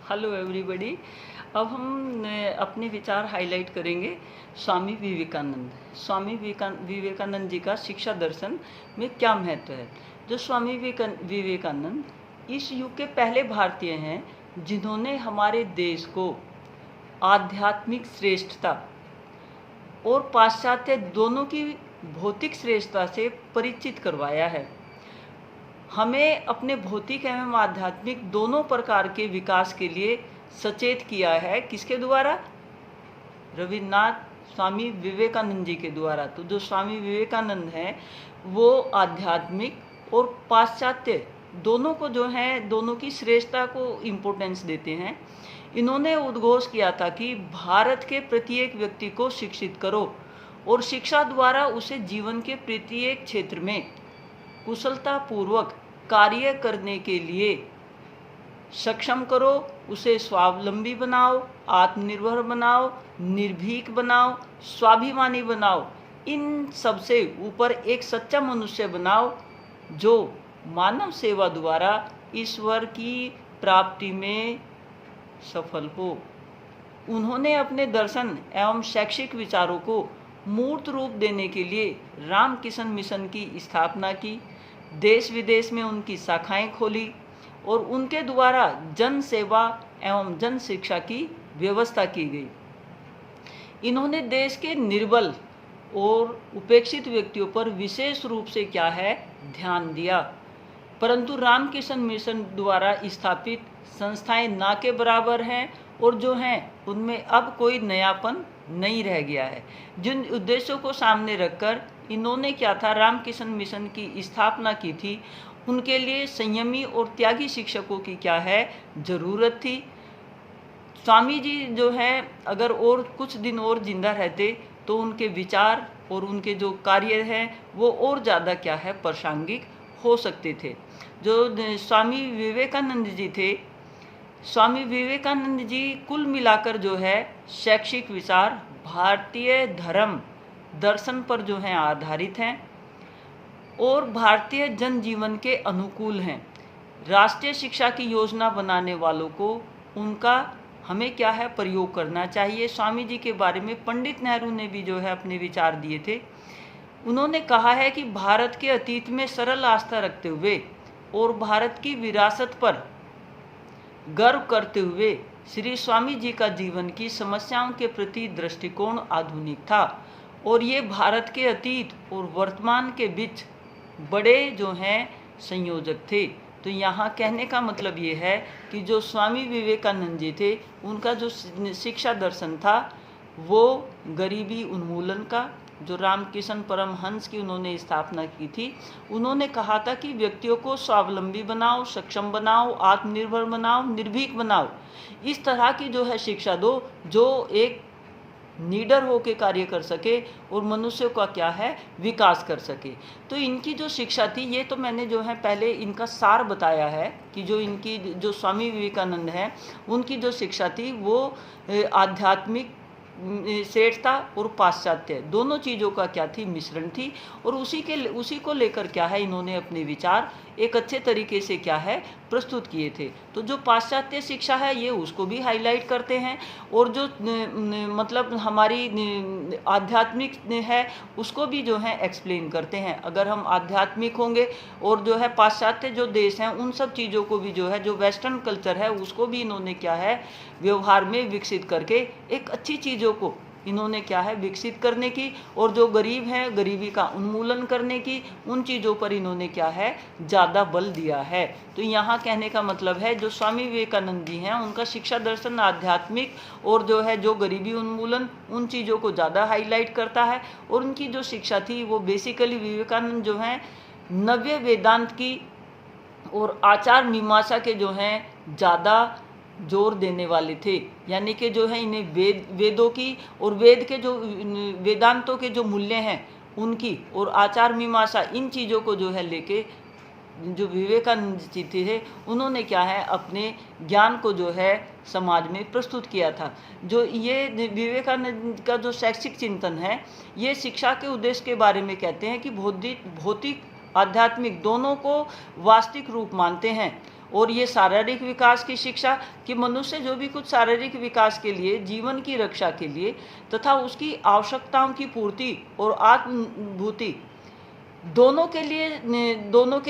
Hello everybody. अब हम अपने विचार हाईलाइट करेंगे स्वामी विवेकानंद। विवेकानंद जी का शिक्षा दर्शन में क्या महत्व है। जो स्वामी विवेकानंद इस युग के पहले भारतीय हैं जिन्होंने हमारे देश को आध्यात्मिक श्रेष्ठता और पाश्चात्य दोनों की भौतिक श्रेष्ठता से परिचित करवाया है। हमें अपने भौतिक एवं आध्यात्मिक दोनों प्रकार के विकास के लिए सचेत किया है। किसके द्वारा? रविन्द्रनाथ स्वामी विवेकानंद जी के द्वारा। तो जो स्वामी विवेकानंद हैं वो आध्यात्मिक और पाश्चात्य दोनों को जो है दोनों की श्रेष्ठता को इम्पोर्टेंस देते हैं। इन्होंने उद्घोष किया था कि भारत के प्रत्येक व्यक्ति को शिक्षित करो और शिक्षा द्वारा उसे जीवन के प्रत्येक क्षेत्र में कुशलता पूर्वक कार्य करने के लिए सक्षम करो, उसे स्वावलंबी बनाओ, आत्मनिर्भर बनाओ, निर्भीक बनाओ, स्वाभिमानी बनाओ, इन सबसे ऊपर एक सच्चा मनुष्य बनाओ जो मानव सेवा द्वारा ईश्वर की प्राप्ति में सफल हो। उन्होंने अपने दर्शन एवं शैक्षिक विचारों को मूर्त रूप देने के लिए रामकिशन मिशन की स्थापना की, देश विदेश में उनकी शाखाएं खोली और उनके द्वारा जन सेवा एवं जन शिक्षा की व्यवस्था की गई। इन्होंने देश के निर्बल और उपेक्षित व्यक्तियों पर विशेष रूप से क्या है ध्यान दिया, परंतु रामकिशन मिशन द्वारा स्थापित संस्थाएं ना के बराबर हैं और जो हैं उनमें अब कोई नयापन नहीं रह गया है। जिन उद्देश्यों को सामने रखकर इन्होंने क्या था रामकिशन मिशन की स्थापना की थी, उनके लिए संयमी और त्यागी शिक्षकों की क्या है ज़रूरत थी। स्वामी जी जो हैं अगर और कुछ दिन और जिंदा रहते तो उनके विचार और उनके जो कार्य हैं वो और ज़्यादा क्या है प्रासंगिक हो सकते थे। जो स्वामी विवेकानंद जी थे, स्वामी विवेकानंद जी कुल मिलाकर जो है शैक्षिक विचार भारतीय धर्म दर्शन पर जो है आधारित हैं और भारतीय जनजीवन के अनुकूल हैं। राष्ट्रीय शिक्षा की योजना बनाने वालों को उनका हमें क्या है प्रयोग करना चाहिए। स्वामी जी के बारे में पंडित नेहरू ने भी जो है अपने विचार दिए थे। उन्होंने कहा है कि भारत के अतीत में सरल आस्था रखते हुए और भारत की विरासत पर गर्व करते हुए श्री स्वामी जी का जीवन की समस्याओं के प्रति दृष्टिकोण आधुनिक था और ये भारत के अतीत और वर्तमान के बीच बड़े जो हैं संयोजक थे। तो यहाँ कहने का मतलब ये है कि जो स्वामी विवेकानंद जी थे उनका जो शिक्षा दर्शन था वो गरीबी उन्मूलन का, जो रामकिशन परमहंस की उन्होंने स्थापना की थी, उन्होंने कहा था कि व्यक्तियों को स्वावलंबी बनाओ, सक्षम बनाओ, आत्मनिर्भर बनाओ, निर्भीक बनाओ। इस तरह की जो है शिक्षा दो जो एक लीडर होकर कार्य कर सके और मनुष्य का क्या है विकास कर सके। तो इनकी जो शिक्षा थी ये तो मैंने जो है पहले इनका सार बताया है कि जो इनकी जो स्वामी विवेकानंद हैं उनकी जो शिक्षा थी वो आध्यात्मिक श्रेष्ठता और पाश्चात्य दोनों चीज़ों का क्या थी मिश्रण थी और उसी को लेकर क्या है इन्होंने अपने विचार एक अच्छे तरीके से क्या है प्रस्तुत किए थे। तो जो पाश्चात्य शिक्षा है ये उसको भी हाईलाइट करते हैं और जो मतलब हमारी आध्यात्मिक है उसको भी जो है एक्सप्लेन करते हैं। अगर हम आध्यात्मिक होंगे और जो है पाश्चात्य जो देश हैं उन सब चीज़ों को भी जो है जो वेस्टर्न कल्चर है उसको भी इन्होंने क्या है व्यवहार में विकसित करके एक अच्छी चीज़ों को इन्होंने क्या है विकसित करने की और जो गरीब हैं गरीबी का उन्मूलन करने की उन चीज़ों पर इन्होंने क्या है ज़्यादा बल दिया है। तो यहाँ कहने का मतलब है जो स्वामी विवेकानंद जी हैं उनका शिक्षा दर्शन आध्यात्मिक और जो है जो गरीबी उन्मूलन उन चीज़ों को ज़्यादा हाईलाइट करता है और उनकी जो शिक्षा थी वो बेसिकली विवेकानंद जो हैं नव्य वेदांत की और आचार मीमांसा के जो हैं ज़्यादा जोर देने वाले थे। यानी कि जो है इन्हें वेदों की और वेद के जो वेदांतों के जो मूल्य हैं उनकी और आचार मीमांसा इन चीज़ों को जो है लेके जो विवेकानंद जी थे उन्होंने क्या है अपने ज्ञान को जो है समाज में प्रस्तुत किया था। जो ये विवेकानंद का जो शैक्षिक चिंतन है ये शिक्षा के उद्देश्य के बारे में कहते हैं कि भौतिक आध्यात्मिक दोनों को वास्तविक रूप मानते हैं और ये शारीरिक विकास की शिक्षा कि मनुष्य जो भी कुछ शारीरिक विकास के लिए, जीवन की रक्षा के लिए तथा उसकी आवश्यकताओं की पूर्ति और आत्मभूति दोनों के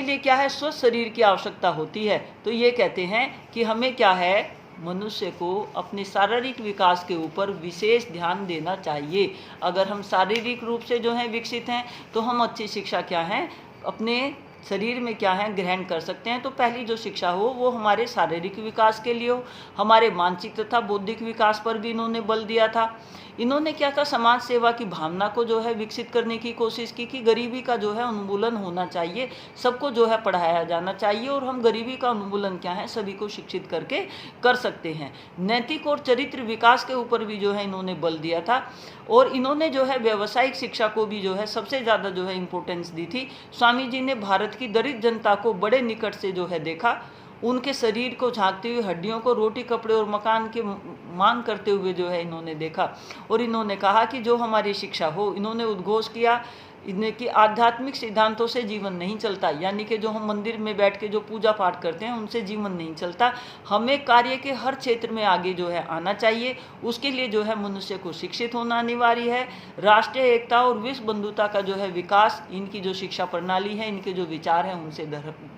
लिए क्या है, स्वस्थ शरीर की आवश्यकता होती है। तो ये कहते हैं कि हमें क्या है, मनुष्य को अपने शारीरिक विकास के ऊपर विशेष ध्यान देना चाहिए। अगर हम शारीरिक रूप से जो है विकसित हैं तो हम अच्छी शिक्षा क्या है अपने शरीर में क्या है ग्रहण कर सकते हैं। तो पहली जो शिक्षा हो वो हमारे शारीरिक विकास के लिए हो। हमारे मानसिक तथा बौद्धिक विकास पर भी इन्होंने बल दिया था। इन्होंने क्या था, समाज सेवा की भावना को जो है विकसित करने की कोशिश की कि गरीबी का जो है उन्मूलन होना चाहिए, सबको जो है पढ़ाया जाना चाहिए और हम गरीबी का उन्मूलन क्या है सभी को शिक्षित करके कर सकते हैं। नैतिक और चरित्र विकास के ऊपर भी जो है इन्होंने बल दिया था और इन्होंने जो है व्यावसायिक शिक्षा को भी जो है सबसे ज़्यादा जो है इम्पोर्टेंस दी थी। स्वामी जी ने भारत की दरिद्र जनता को बड़े निकट से जो है देखा, उनके शरीर को झांकते हुए, हड्डियों को रोटी कपड़े और मकान की मांग करते हुए जो है इन्होंने देखा और इन्होंने कहा कि जो हमारी शिक्षा हो, इन्होंने उद्घोष किया कि आध्यात्मिक सिद्धांतों से जीवन नहीं चलता, यानी कि जो हम मंदिर में बैठ के जो पूजा पाठ करते हैं उनसे जीवन नहीं चलता। हमें कार्य के हर क्षेत्र में आगे जो है आना चाहिए, उसके लिए जो है मनुष्य को शिक्षित होना अनिवार्य है। राष्ट्रीय एकता और विश्व बंधुता का जो है विकास इनकी जो शिक्षा प्रणाली है, इनके जो विचार हैं उनसे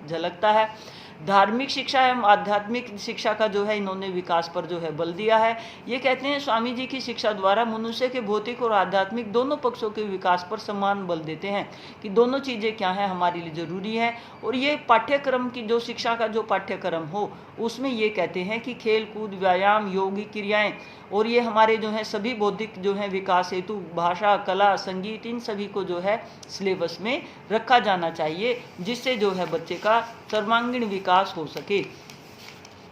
झलकता है। धार्मिक शिक्षा एवं आध्यात्मिक शिक्षा का जो है इन्होंने विकास पर जो है बल दिया है। ये कहते हैं स्वामी जी की शिक्षा द्वारा मनुष्य के भौतिक और आध्यात्मिक दोनों पक्षों के विकास पर समान बल देते हैं कि दोनों चीज़ें क्या हैं हमारे लिए ज़रूरी है। और ये पाठ्यक्रम की जो शिक्षा का जो पाठ्यक्रम हो उसमें ये कहते हैं कि खेल कूद, व्यायाम, योगिक क्रियाएँ और ये हमारे जो है सभी बौद्धिक जो है विकास हेतु भाषा, कला, संगीत, इन सभी को जो है सिलेबस में रखा जाना चाहिए, जिससे जो है बच्चे का सर्वांगीण विकास हो सके।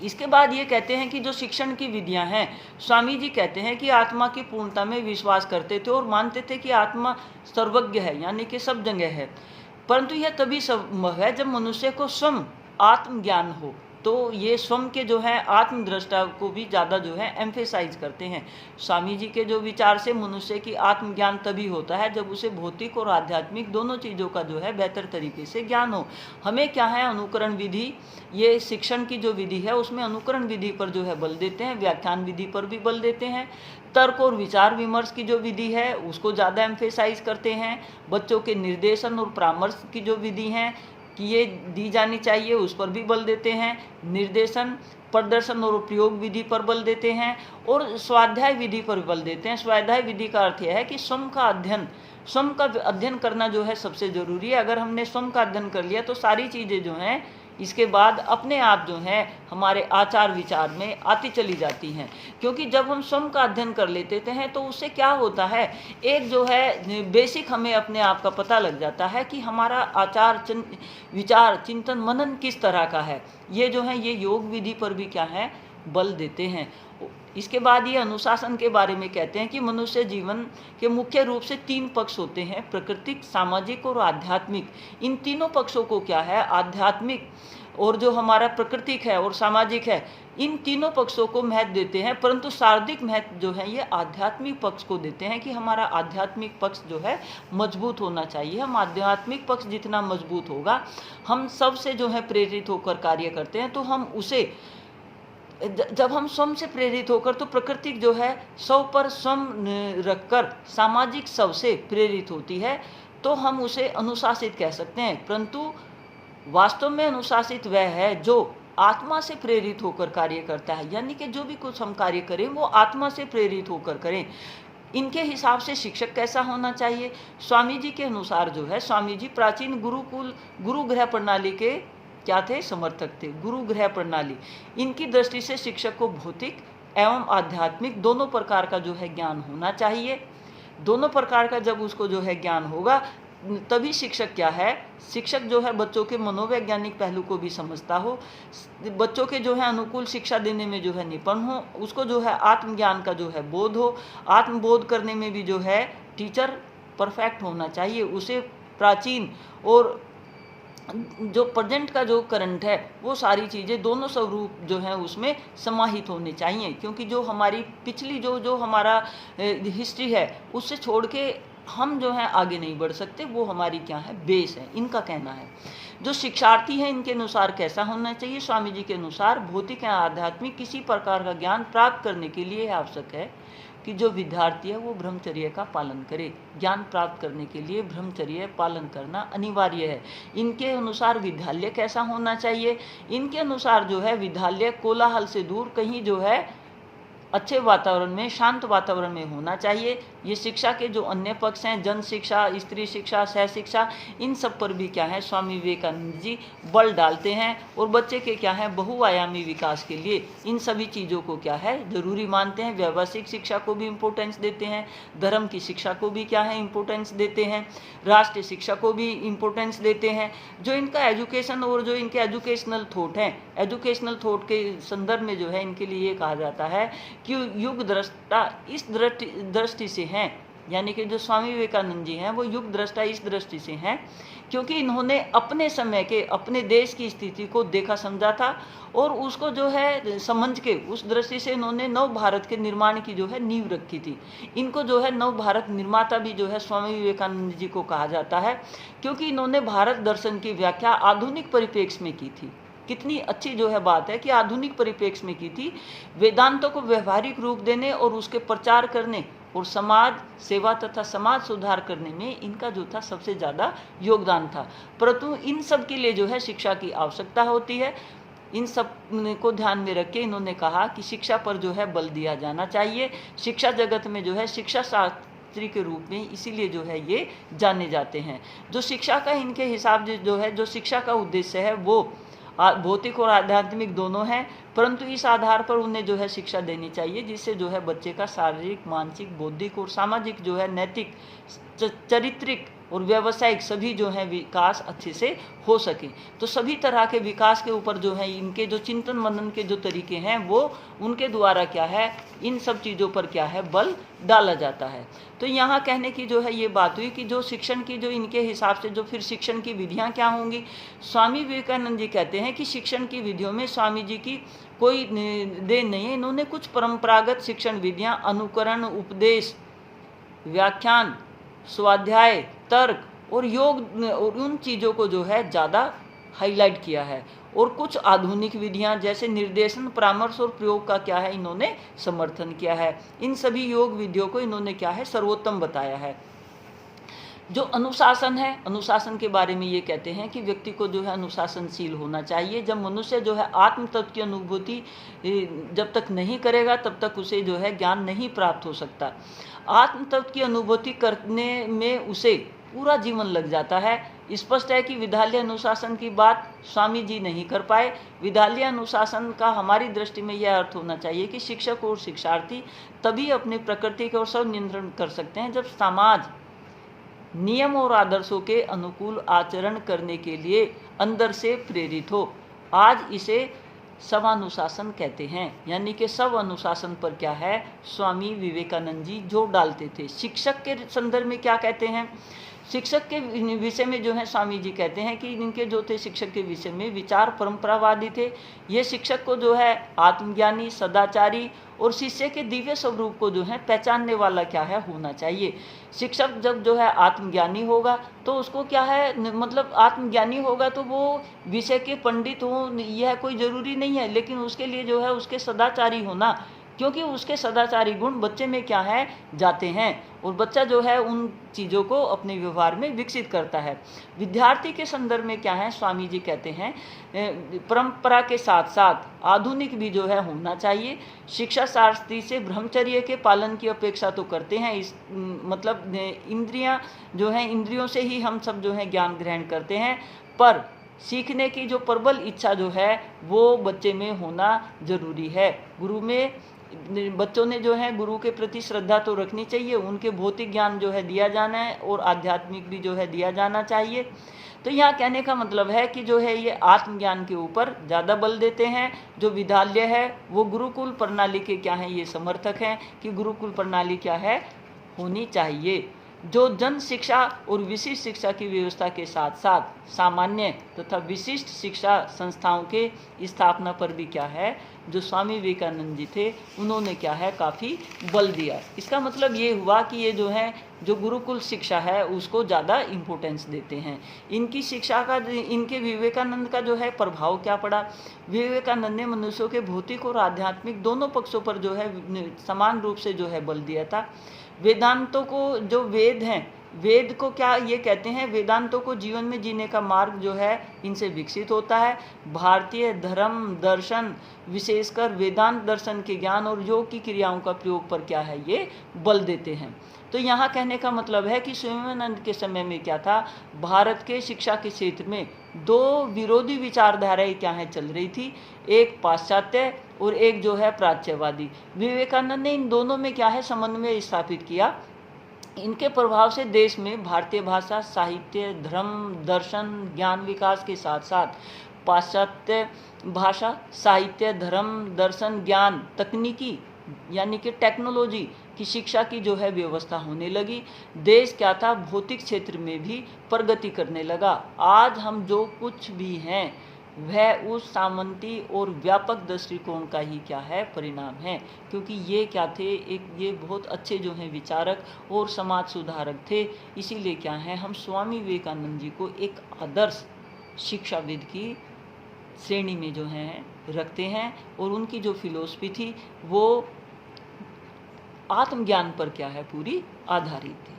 इसके बाद ये कहते हैं कि जो शिक्षण की विधियां हैं, स्वामी जी कहते हैं कि आत्मा की पूर्णता में विश्वास करते थे और मानते थे कि आत्मा सर्वज्ञ है, यानी कि सब जगह है, परंतु यह तभी संभव है जब मनुष्य को स्वयं आत्मज्ञान हो। तो ये स्वयं के जो है आत्मदृष्टा को भी ज़्यादा जो है एम्फेसाइज करते हैं। स्वामी जी के जो विचार से मनुष्य की आत्मज्ञान तभी होता है जब उसे भौतिक और आध्यात्मिक दोनों चीज़ों का जो है बेहतर तरीके से ज्ञान हो। हमें क्या है, अनुकरण विधि, ये शिक्षण की जो विधि है उसमें अनुकरण विधि पर जो है बल देते हैं, व्याख्यान विधि पर भी बल देते हैं। तर्क और विचार विमर्श की जो विधि है उसको ज़्यादा एम्फेसाइज करते हैं। बच्चों के निर्देशन और परामर्श की जो विधि है कि ये दी जानी चाहिए उस पर भी बल देते हैं। निर्देशन, प्रदर्शन और प्रयोग विधि पर बल देते हैं और स्वाध्याय विधि पर बल देते हैं। स्वाध्याय विधि का अर्थ यह है कि स्वयं का अध्ययन करना जो है सबसे ज़रूरी है। अगर हमने स्वयं का अध्ययन कर लिया तो सारी चीज़ें जो हैं इसके बाद अपने आप जो है हमारे आचार विचार में आती चली जाती हैं। क्योंकि जब हम स्वयं का अध्ययन कर लेते हैं तो उससे क्या होता है, एक जो है बेसिक हमें अपने आप का पता लग जाता है कि हमारा आचार विचार, चिंतन, मनन किस तरह का है। ये जो है ये योग विधि पर भी क्या है बल देते हैं। इसके बाद ये अनुशासन के बारे में कहते हैं कि मनुष्य जीवन के मुख्य रूप से 3 पक्ष होते हैं, प्राकृतिक, सामाजिक और आध्यात्मिक। इन तीनों पक्षों को क्या है, आध्यात्मिक और जो हमारा प्राकृतिक है और सामाजिक है, इन तीनों पक्षों को महत्व देते हैं, परंतु सर्वाधिक महत्व जो है ये आध्यात्मिक पक्ष को देते हैं कि हमारा आध्यात्मिक पक्ष जो है मजबूत होना चाहिए। हम आध्यात्मिक पक्ष जितना मजबूत होगा, हम सबसे जो है प्रेरित होकर कार्य करते हैं, तो हम उसे जब हम स्वयं से प्रेरित होकर, तो प्रकृति जो है स्व पर स्वयं रखकर सामाजिक स्व से प्रेरित होती है, तो हम उसे अनुशासित कह सकते हैं। परंतु वास्तव में अनुशासित वह है जो आत्मा से प्रेरित होकर कार्य करता है, यानी कि जो भी कुछ हम कार्य करें वो आत्मा से प्रेरित होकर करें। इनके हिसाब से शिक्षक कैसा होना चाहिए, स्वामी जी के अनुसार जो है, स्वामी जी प्राचीन गुरु गृह प्रणाली के क्या थे, समर्थक थे। गुरु गृह प्रणाली, इनकी दृष्टि से शिक्षक को भौतिक एवं आध्यात्मिक दोनों प्रकार का जो है ज्ञान होना चाहिए। दोनों प्रकार का जब उसको जो है ज्ञान होगा तभी शिक्षक क्या है, शिक्षक जो है बच्चों के मनोवैज्ञानिक पहलू को भी समझता हो, बच्चों के जो है अनुकूल शिक्षा देने में जो है निपुण हो, उसको जो है आत्मज्ञान का जो है बोध हो, आत्मबोध करने में भी जो है टीचर परफेक्ट होना चाहिए। उसे प्राचीन और जो प्रेजेंट का जो करंट है वो सारी चीज़ें दोनों स्वरूप जो हैं उसमें समाहित होने चाहिए। क्योंकि जो हमारी पिछली जो हमारा हिस्ट्री है उससे छोड़ के हम जो है आगे नहीं बढ़ सकते, वो हमारी क्या है, बेस है, इनका कहना है। जो शिक्षार्थी है इनके अनुसार कैसा होना चाहिए, स्वामी जी के अनुसार भौतिक या आध्यात्मिक किसी प्रकार का ज्ञान प्राप्त करने के लिए आवश्यक है कि जो विद्यार्थी है वो ब्रह्मचर्य का पालन करे। ज्ञान प्राप्त करने के लिए ब्रह्मचर्य पालन करना अनिवार्य है। इनके अनुसार विद्यालय कैसा होना चाहिए, इनके अनुसार जो है विद्यालय कोलाहल से दूर कहीं जो है अच्छे वातावरण में, शांत वातावरण में होना चाहिए। ये शिक्षा के जो अन्य पक्ष हैं, जन शिक्षा, स्त्री शिक्षा, सह शिक्षा, इन सब पर भी क्या है स्वामी विवेकानंद जी बल डालते हैं और बच्चे के क्या है बहुआयामी विकास के लिए इन सभी चीज़ों को क्या है जरूरी मानते हैं। व्यावसायिक शिक्षा को भी इम्पोर्टेंस देते हैं, धर्म की शिक्षा को भी क्या है इम्पोर्टेंस देते हैं, राष्ट्रीय शिक्षा को भी इम्पोर्टेंस देते हैं। जो इनका एजुकेशन और जो इनके एजुकेशनल थॉट हैं, एजुकेशनल थॉट के संदर्भ में जो है इनके लिए ये कहा जाता है कि युग दृष्टा इस दृष्टि से हैं, यानी कि जो स्वामी विवेकानंद जी हैं वो युग दृष्टा इस दृष्टि से हैं क्योंकि इन्होंने अपने समय के, अपने देश की स्थिति को देखा समझा था और उसको जो है समझ के उस दृष्टि से इन्होंने नव भारत के निर्माण की जो है नींव रखी थी। इनको जो है नव भारत निर्माता भी जो है स्वामी विवेकानंद जी को कहा जाता है क्योंकि इन्होंने भारत दर्शन की व्याख्या आधुनिक परिप्रेक्ष्य में की थी। कितनी अच्छी जो है बात है कि आधुनिक परिप्रेक्ष्य में की थी। वेदांतों को व्यवहारिक रूप देने और उसके प्रचार करने और समाज सेवा तथा समाज सुधार करने में इनका जो था सबसे ज़्यादा योगदान था। परंतु इन सब के लिए जो है शिक्षा की आवश्यकता होती है। इन सब को ध्यान में रख के इन्होंने कहा कि शिक्षा पर जो है बल दिया जाना चाहिए। शिक्षा जगत में जो है शिक्षा शास्त्री के रूप में इसीलिए जो है ये जाने जाते हैं। जो शिक्षा का इनके हिसाब से जो है जो शिक्षा का उद्देश्य है वो भौतिक और आध्यात्मिक दोनों हैं, परंतु इस आधार पर उन्हें जो है शिक्षा देनी चाहिए जिससे जो है बच्चे का शारीरिक, मानसिक, बौद्धिक और सामाजिक जो है नैतिक, चारित्रिक और व्यावसायिक सभी जो है विकास अच्छे से हो सके। तो सभी तरह के विकास के ऊपर जो है इनके जो चिंतन मनन के जो तरीके हैं वो उनके द्वारा क्या है इन सब चीज़ों पर क्या है बल डाला जाता है। तो यहाँ कहने की जो है ये बात हुई कि जो शिक्षण की जो इनके हिसाब से जो फिर शिक्षण की विधियाँ क्या होंगी। स्वामी विवेकानंद जी कहते हैं कि शिक्षण की विधियों में स्वामी जी की कोई देन नहीं है। इन्होंने कुछ परंपरागत शिक्षण विधियाँ अनुकरण, उपदेश, व्याख्यान, स्वाध्याय, तर्क और योग और उन चीज़ों को जो है ज़्यादा हाईलाइट किया है और कुछ आधुनिक विधियां जैसे निर्देशन, परामर्श और प्रयोग का क्या है इन्होंने समर्थन किया है। इन सभी योग विधियों को इन्होंने क्या है सर्वोत्तम बताया है। जो अनुशासन है, अनुशासन के बारे में ये कहते हैं कि व्यक्ति को जो है अनुशासनशील होना चाहिए। जब मनुष्य जो है आत्म तत्व की अनुभूति जब तक नहीं करेगा तब तक उसे जो है ज्ञान नहीं प्राप्त हो सकता। आत्म तत्व की अनुभूति करने में उसे पूरा जीवन लग जाता है। स्पष्ट है कि विद्यालय अनुशासन की बात स्वामी जी नहीं कर पाए। विद्यालय अनुशासन का हमारी दृष्टि में यह अर्थ होना चाहिए कि शिक्षक और शिक्षार्थी तभी अपनी प्रकृति को स्व नियंत्रण कर सकते हैं जब समाज नियम और आदर्शों के अनुकूल आचरण करने के लिए अंदर से प्रेरित हो। आज इसे स्वानुशासन कहते हैं, यानी कि स्व अनुशासन पर क्या है स्वामी विवेकानंद जी जोर डालते थे। शिक्षक के संदर्भ में क्या कहते हैं, शिक्षक के विषय में जो है स्वामी जी कहते हैं कि इनके जो थे शिक्षक के विषय में विचार परंपरावादी थे। ये शिक्षक को जो है आत्मज्ञानी, सदाचारी और शिष्य के दिव्य स्वरूप को जो है पहचानने वाला क्या है होना चाहिए। शिक्षक जब जो है आत्मज्ञानी होगा तो उसको क्या है मतलब आत्मज्ञानी होगा तो वो विषय के पंडित हो यह कोई ज़रूरी नहीं है, लेकिन उसके लिए जो है उसके सदाचारी होना, क्योंकि उसके सदाचारी गुण बच्चे में क्या है जाते हैं और बच्चा जो है उन चीज़ों को अपने व्यवहार में विकसित करता है। विद्यार्थी के संदर्भ में क्या है स्वामी जी कहते हैं परंपरा के साथ साथ आधुनिक भी जो है होना चाहिए। शिक्षा शास्त्री से ब्रह्मचर्य के पालन की अपेक्षा तो करते हैं, इस मतलब इंद्रियां जो हैं इंद्रियों से ही हम सब जो है ज्ञान ग्रहण करते हैं, पर सीखने की जो प्रबल इच्छा जो है वो बच्चे में होना जरूरी है। गुरु में बच्चों ने जो है गुरु के प्रति श्रद्धा तो रखनी चाहिए, उनके भौतिक ज्ञान जो है दिया जाना है और आध्यात्मिक भी जो है दिया जाना चाहिए। तो यहाँ कहने का मतलब है कि जो है ये आत्मज्ञान के ऊपर ज़्यादा बल देते हैं। जो विद्यालय है वो गुरुकुल प्रणाली के क्या हैं ये समर्थक हैं कि गुरुकुल प्रणाली क्या है होनी चाहिए, जो जन शिक्षा और विशिष्ट शिक्षा की व्यवस्था के साथ साथ सामान्य तथा विशिष्ट शिक्षा संस्थाओं के स्थापना पर भी क्या है जो स्वामी विवेकानंद जी थे उन्होंने क्या है काफ़ी बल दिया। इसका मतलब ये हुआ कि ये जो है जो गुरुकुल शिक्षा है उसको ज़्यादा इम्पोर्टेंस देते हैं। इनकी शिक्षा का, इनके विवेकानंद का जो है प्रभाव क्या पड़ा? विवेकानंद ने मनुष्यों के भौतिक और आध्यात्मिक दोनों पक्षों पर जो है समान रूप से जो है बल दिया था। वेदांतों को, जो वेद हैं, वेद को क्या ये कहते हैं, वेदांतों को जीवन में जीने का मार्ग जो है इनसे विकसित होता है। भारतीय धर्म दर्शन विशेषकर वेदांत दर्शन के ज्ञान और योग की क्रियाओं का प्रयोग पर क्या है, ये बल देते हैं। तो यहाँ कहने का मतलब है कि स्वामीनानंद के समय में क्या था, भारत के शिक्षा के क्षेत्र में दो विरोधी विचारधाराएं क्या है चल रही थी, एक पाश्चात्य और एक जो है प्राच्यवादी। विवेकानंद ने इन दोनों में क्या है समन्वय स्थापित किया। इनके प्रभाव से देश में भारतीय भाषा, साहित्य, धर्म, दर्शन, ज्ञान विकास के साथ साथ पाश्चात्य भाषा, साहित्य, धर्म, दर्शन, ज्ञान, तकनीकी यानी कि टेक्नोलॉजी की शिक्षा की जो है व्यवस्था होने लगी। देश क्या था, भौतिक क्षेत्र में भी प्रगति करने लगा। आज हम जो कुछ भी हैं वह उस सामंती और व्यापक दृष्टिकोण का ही क्या है परिणाम है, क्योंकि ये क्या थे, एक ये बहुत अच्छे जो हैं विचारक और समाज सुधारक थे। इसीलिए क्या है, हम स्वामी विवेकानंद जी को एक आदर्श शिक्षाविद की श्रेणी में जो हैं रखते हैं। और उनकी जो फिलॉसफी थी वो आत्मज्ञान पर क्या है पूरी आधारित थी।